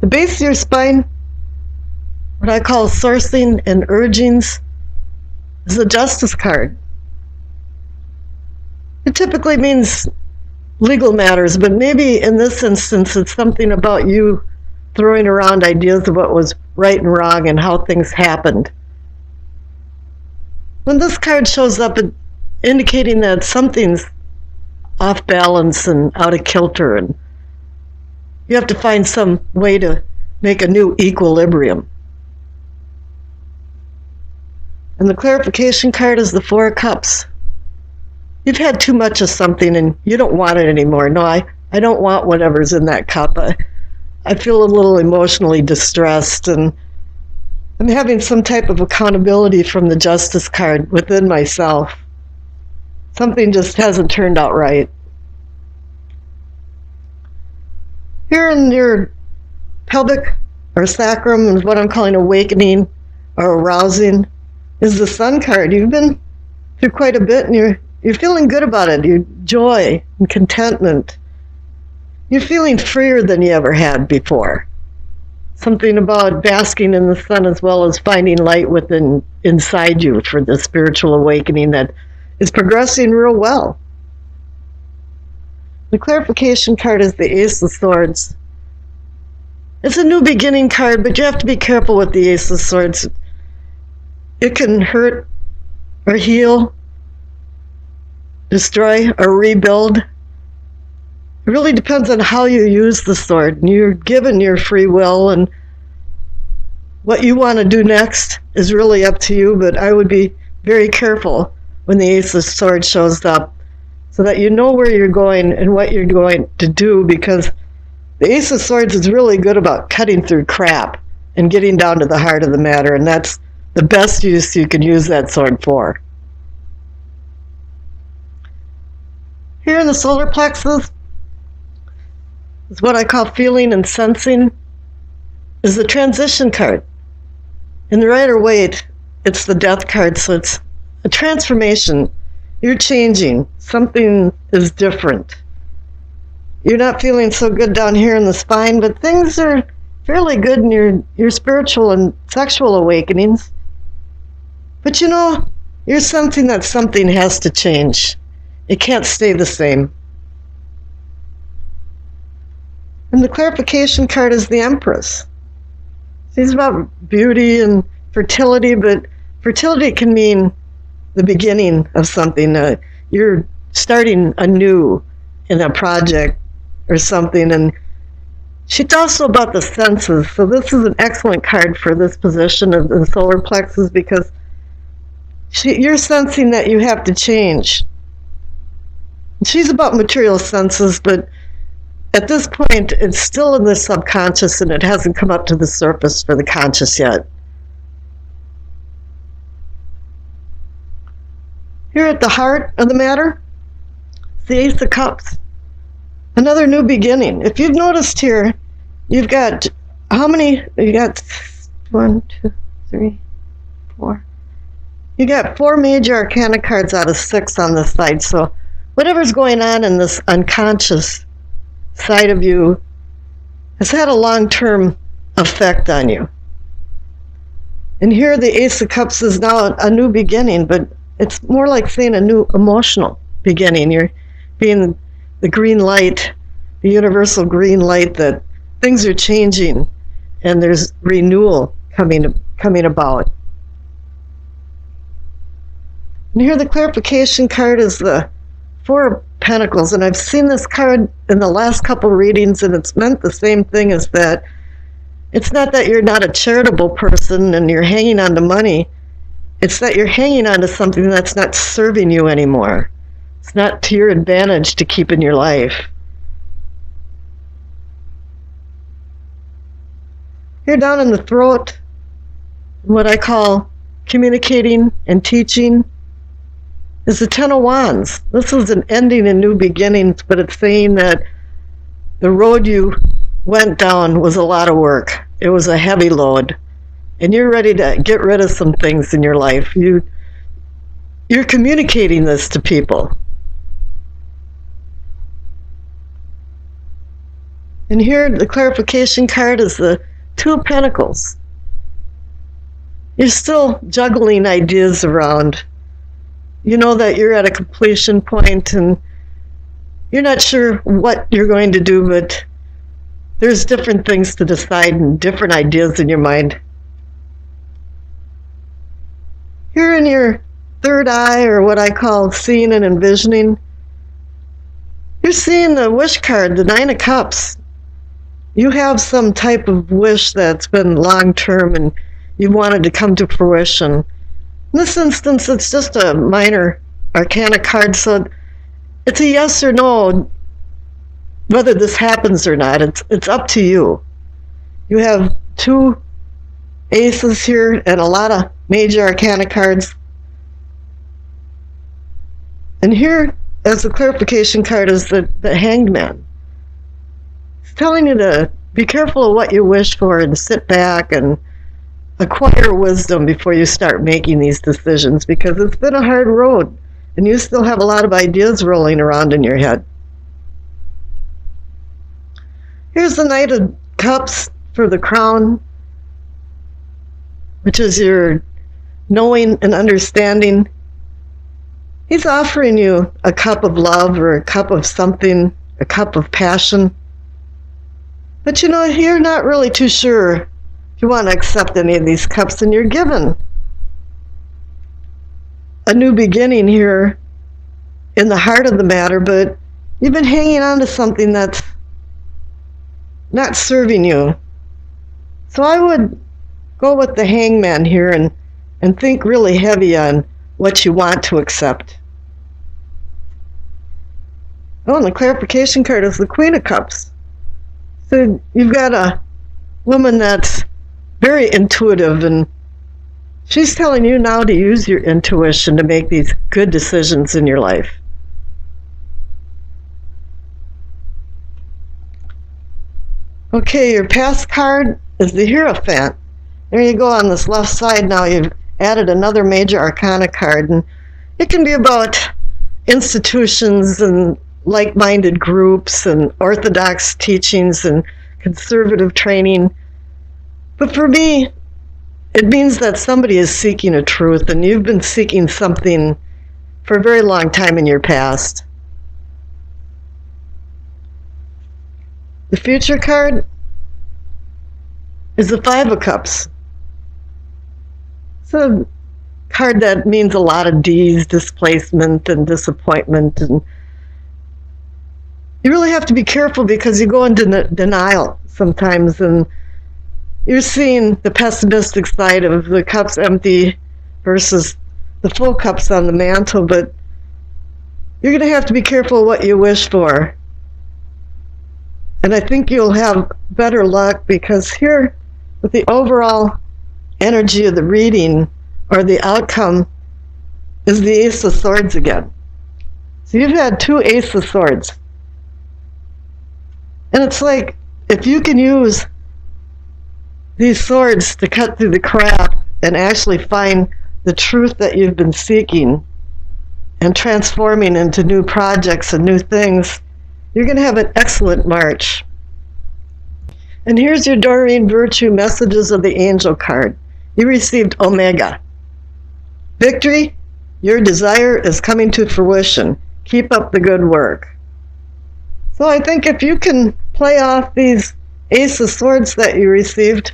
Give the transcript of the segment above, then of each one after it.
The base of your spine, what I call sourcing and urgings, is the Justice card. It typically means legal matters, but maybe in this instance it's something about you throwing around ideas of what was right and wrong and how things happened. When this card shows up, it's indicating that something's off balance and out of kilter, and you have to find some way to make a new equilibrium. And the clarification card is the Four of Cups. You've had too much of something and you don't want it anymore. No, I don't want whatever's in that cup. I feel a little emotionally distressed, and I'm having some type of accountability from the Justice card within myself. Something just hasn't turned out right. Here in your pelvic or sacrum is what I'm calling awakening or arousing, is the Sun card. You've been through quite a bit and you're feeling good about it. Your joy and contentment. You're feeling freer than you ever had before. Something about basking in the sun as well as finding light within inside you for the spiritual awakening that is progressing real well. The clarification card is the Ace of Swords. It's a new beginning card, but you have to be careful with the Ace of Swords. It can hurt or heal, destroy or rebuild. It really depends on how you use the sword. You're given your free will, and what you want to do next is really up to you, but I would be very careful when the Ace of Swords shows up so that you know where you're going and what you're going to do, because the Ace of Swords is really good about cutting through crap and getting down to the heart of the matter, and that's the best use you can use that sword for. Here in the solar plexus is what I call feeling and sensing, is the transition card. In the Rider-Waite, it's the Death card, so it's a transformation. You're changing. Something is different. You're not feeling so good down here in the spine, but things are fairly good in your spiritual and sexual awakenings. But you know, you're sensing that something has to change. It can't stay the same. And the clarification card is the Empress. It's about beauty and fertility, but fertility can mean the beginning of something. You're starting anew in a project or something. And she's also about the senses. So this is an excellent card for this position of the solar plexus, because you're sensing that you have to change. She's about material senses, but at this point, it's still in the subconscious and it hasn't come up to the surface for the conscious yet. Here at the heart of the matter, the Ace of Cups. Another new beginning. If you've noticed here, you've got how many? You got 1, 2, 3, 4. You got 4 major arcana cards out of 6 on this side. So whatever's going on in this unconscious side of you has had a long-term effect on you. And here the Ace of Cups is now a new beginning, but it's more like saying a new emotional beginning. You're being the green light, the universal green light that things are changing and there's renewal coming about. And here the clarification card is the Four of Pentacles, and I've seen this card in the last couple readings, and it's meant the same thing as that. It's not that you're not a charitable person and you're hanging on to money. It's that you're hanging on to something that's not serving you anymore. It's not to your advantage to keep in your life. Here down in the throat, what I call communicating and teaching, is the Ten of Wands. This is an ending and new beginnings, but it's saying that the road you went down was a lot of work. It was a heavy load. And you're ready to get rid of some things in your life. You're communicating this to people. And here the clarification card is the Two of Pentacles. You're still juggling ideas around. You know that you're at a completion point and you're not sure what you're going to do, but there's different things to decide and different ideas in your mind. Here in your third eye, or what I call seeing and envisioning, you're seeing the wish card, the Nine of Cups. You have some type of wish that's been long-term and you wanted to come to fruition. In this instance, it's just a minor arcana card, so it's a yes or no whether this happens or not. It's up to you. You have two aces here and a lot of major arcana cards. And here, as the clarification card, is the Hanged Man. It's telling you to be careful of what you wish for and sit back and acquire wisdom before you start making these decisions, because it's been a hard road and you still have a lot of ideas rolling around in your head. Here's the Knight of Cups for the Crown, which is your knowing and understanding. He's offering you a cup of love or a cup of something, a cup of passion. But you know, you're not really too sure if you want to accept any of these cups, and you're given a new beginning here in the heart of the matter, but you've been hanging on to something that's not serving you. So I would go with the Hangman here and think really heavy on what you want to accept. Oh, and the clarification card is the Queen of Cups. So you've got a woman that's very intuitive, and she's telling you now to use your intuition to make these good decisions in your life. Okay, your past card is the Hierophant. There you go on this left side now. You've added another major arcana card, and it can be about institutions and like-minded groups and orthodox teachings and conservative training. But for me, it means that somebody is seeking a truth, and you've been seeking something for a very long time in your past. The future card is the Five of Cups. It's a card that means a lot of D's, displacement and disappointment, and you really have to be careful because you go into denial sometimes, and you're seeing the pessimistic side of the cups empty versus the full cups on the mantle, but you're going to have to be careful what you wish for. And I think you'll have better luck, because here, with the overall energy of the reading or the outcome, is the Ace of Swords again. So you've had two Ace of Swords. And it's like, if you can use these swords to cut through the crap and actually find the truth that you've been seeking and transforming into new projects and new things, you're going to have an excellent March. And here's your Doreen Virtue Messages of the Angel card. You received Omega. Victory, your desire is coming to fruition. Keep up the good work. So I think if you can play off these Ace of Swords that you received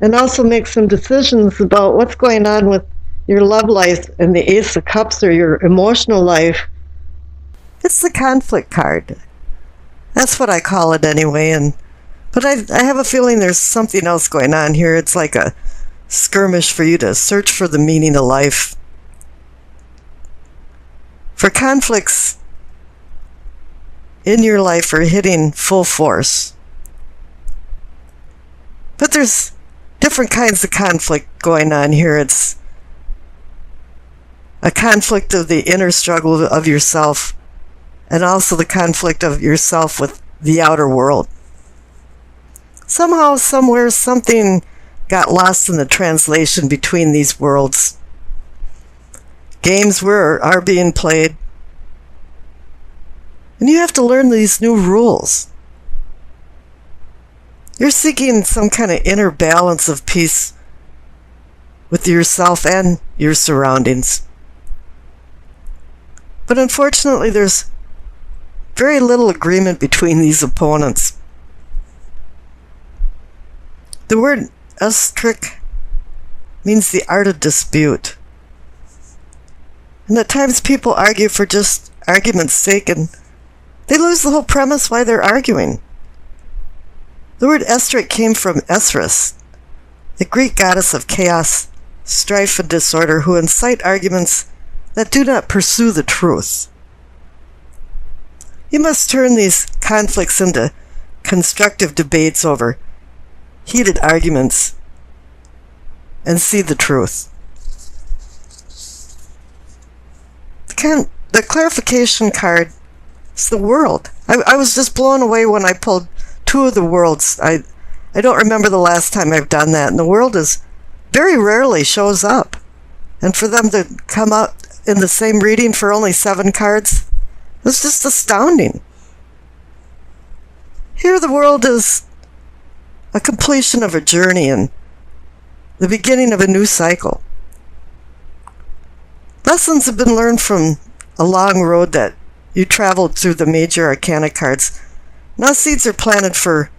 and also make some decisions about what's going on with your love life and the Ace of Cups, or your emotional life, it's the Conflict card. That's what I call it anyway. But I have a feeling there's something else going on here. It's like a skirmish for you to search for the meaning of life. For conflicts in your life are hitting full force. But there's different kinds of conflict going on here. It's a conflict of the inner struggle of yourself, and also the conflict of yourself with the outer world. Somehow, somewhere, something got lost in the translation between these worlds. Games are being played. And you have to learn these new rules. You're seeking some kind of inner balance of peace with yourself and your surroundings. But unfortunately, there's very little agreement between these opponents. The word estric means the art of dispute. And at times people argue for just argument's sake, and they lose the whole premise why they're arguing. The word estric came from Esris, the Greek goddess of chaos, strife, and disorder, who incite arguments that do not pursue the truth. You must turn these conflicts into constructive debates over heated arguments and see the truth. The clarification card is the world. I was just blown away when I pulled two of the worlds. I don't remember the last time I've done that, and the world is very rarely shows up. And for them to come up in the same reading for only 7 cards, it's just astounding. Here the world is a completion of a journey and the beginning of a new cycle. Lessons have been learned from a long road that you traveled through the major arcana cards. Now seeds are planted for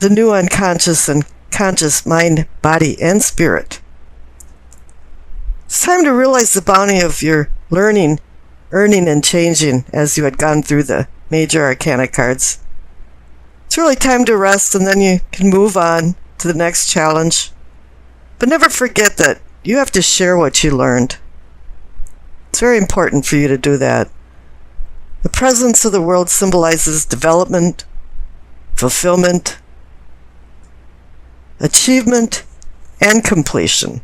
the new unconscious and conscious mind, body, and spirit. It's time to realize the bounty of your learning, earning, and changing as you had gone through the major arcana cards. It's really time to rest, and then you can move on to the next challenge. But never forget that you have to share what you learned. It's very important for you to do that. The presence of the world symbolizes development, fulfillment, achievement, and completion.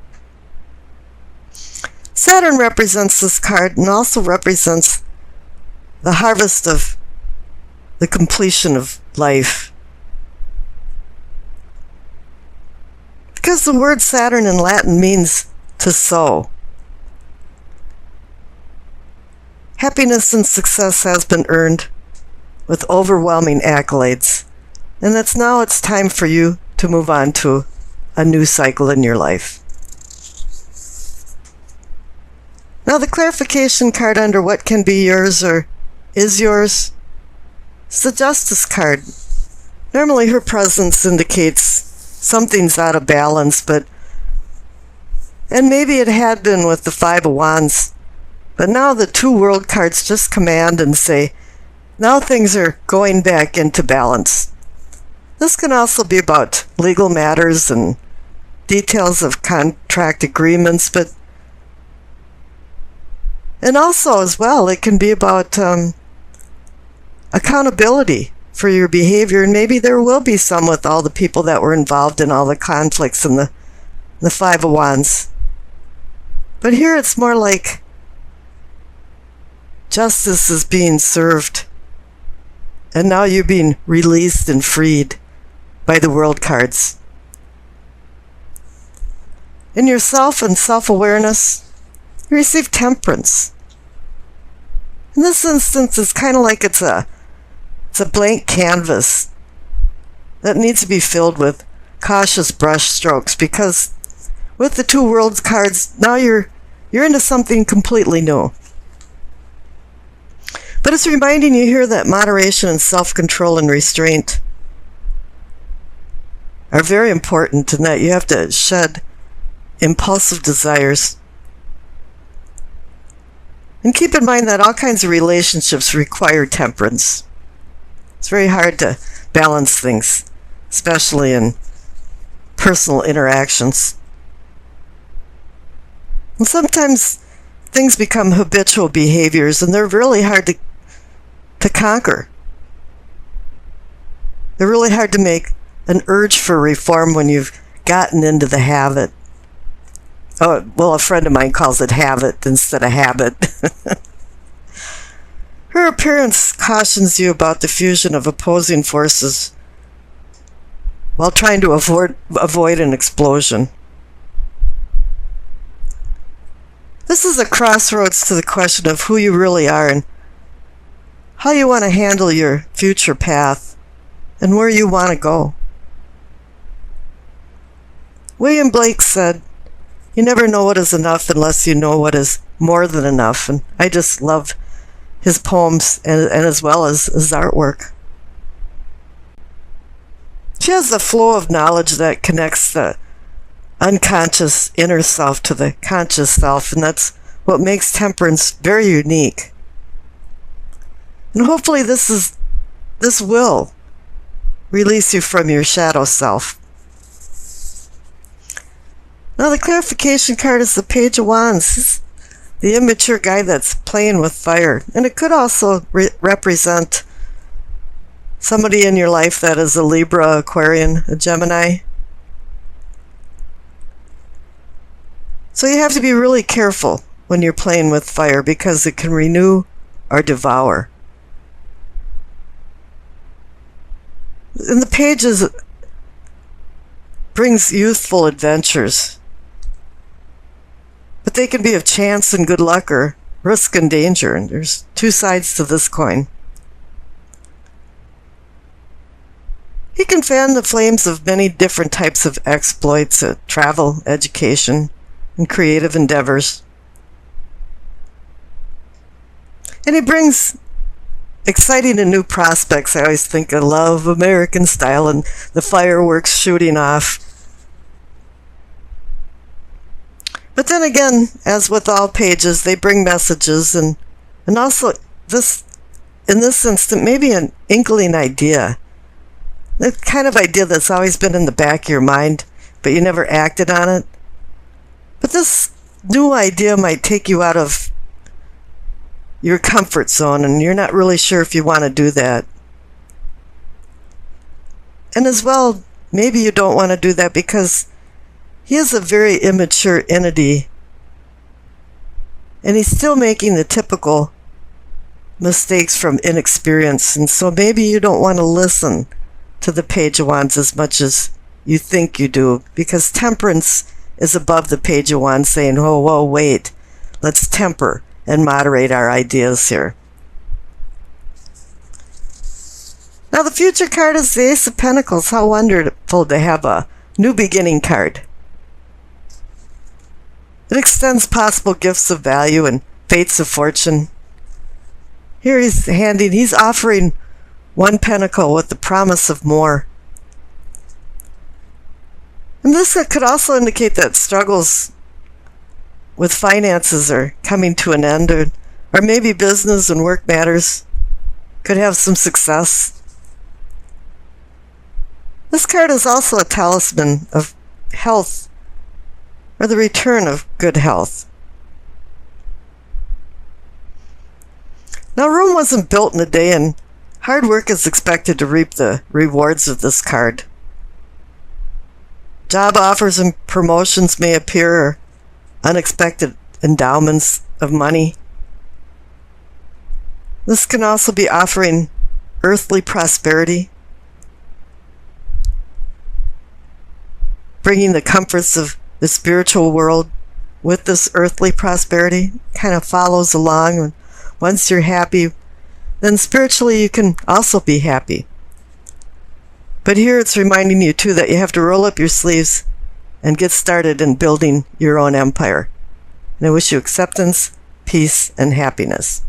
Saturn represents this card and also represents the harvest of the completion of life. Because the word Saturn in Latin means to sow. Happiness and success has been earned with overwhelming accolades, and it's time for you to move on to a new cycle in your life. Now the clarification card under what can be yours or is yours is the Justice card. Normally her presence indicates something's out of balance, and maybe it had been with the 5 of Wands. But now the 2 world cards just command and say, now things are going back into balance. This can also be about legal matters and details of contract agreements, and also as well, it can be about accountability for your behavior, and maybe there will be some with all the people that were involved in all the conflicts in the 5 of Wands. But here it's more like justice is being served, and now you're being released and freed by the world cards. In yourself and self-awareness, you receive temperance. In this instance, it's kind of like it's a blank canvas that needs to be filled with cautious brush strokes, because with the 2 world cards, now you're into something completely new. But it's reminding you here that moderation and self-control and restraint are very important, and that you have to shed impulsive desires. And keep in mind that all kinds of relationships require temperance. It's very hard to balance things, especially in personal interactions. And sometimes things become habitual behaviors, and they're really hard to conquer. They're really hard to make an urge for reform when you've gotten into the habit. Oh, well, a friend of mine calls it habit instead of habit. Her appearance cautions you about the fusion of opposing forces while trying to avoid an explosion. This is a crossroads to the question of who you really are and how you want to handle your future path and where you want to go. William Blake said, "You never know what is enough unless you know what is more than enough." And I just love his poems and as well as his artwork. She has a flow of knowledge that connects the unconscious inner self to the conscious self, and that's what makes temperance very unique. And hopefully this will release you from your shadow self. Now the clarification card is the Page of Wands. It's the immature guy that's playing with fire. And it could also represent somebody in your life that is a Libra, Aquarian, a Gemini. So you have to be really careful when you're playing with fire because it can renew or devour. And the Pages brings youthful adventures. But they can be of chance and good luck or risk and danger. And there's two sides to this coin. He can fan the flames of many different types of exploits, travel, education, and creative endeavors. And he brings exciting and new prospects. I always think I love American style and the fireworks shooting off. But then again, as with all pages, they bring messages and also this, in this instant, maybe an inkling idea. The kind of idea that's always been in the back of your mind, but you never acted on it. But this new idea might take you out of your comfort zone, and you're not really sure if you want to do that. And as well, maybe you don't want to do that because he is a very immature entity, and he's still making the typical mistakes from inexperience, and so maybe you don't want to listen to the Page of Wands as much as you think you do, because temperance is above the Page of Wands saying, "Oh, whoa, wait, let's temper and moderate our ideas here." Now the future card is the Ace of Pentacles. How wonderful to have a new beginning card. It extends possible gifts of value and fates of fortune. Here he's offering one pentacle with the promise of more. And this could also indicate that struggles with finances are coming to an end, or maybe business and work matters could have some success. This card is also a talisman of health, or the return of good health. Now, Rome wasn't built in a day, and hard work is expected to reap the rewards of this card. Job offers and promotions may appear, or unexpected endowments of money. This can also be offering earthly prosperity, bringing the comforts of the spiritual world with this earthly prosperity. Kind of follows along. And once you're happy, then spiritually you can also be happy. But here it's reminding you too that you have to roll up your sleeves and get started in building your own empire. And I wish you acceptance, peace, and happiness.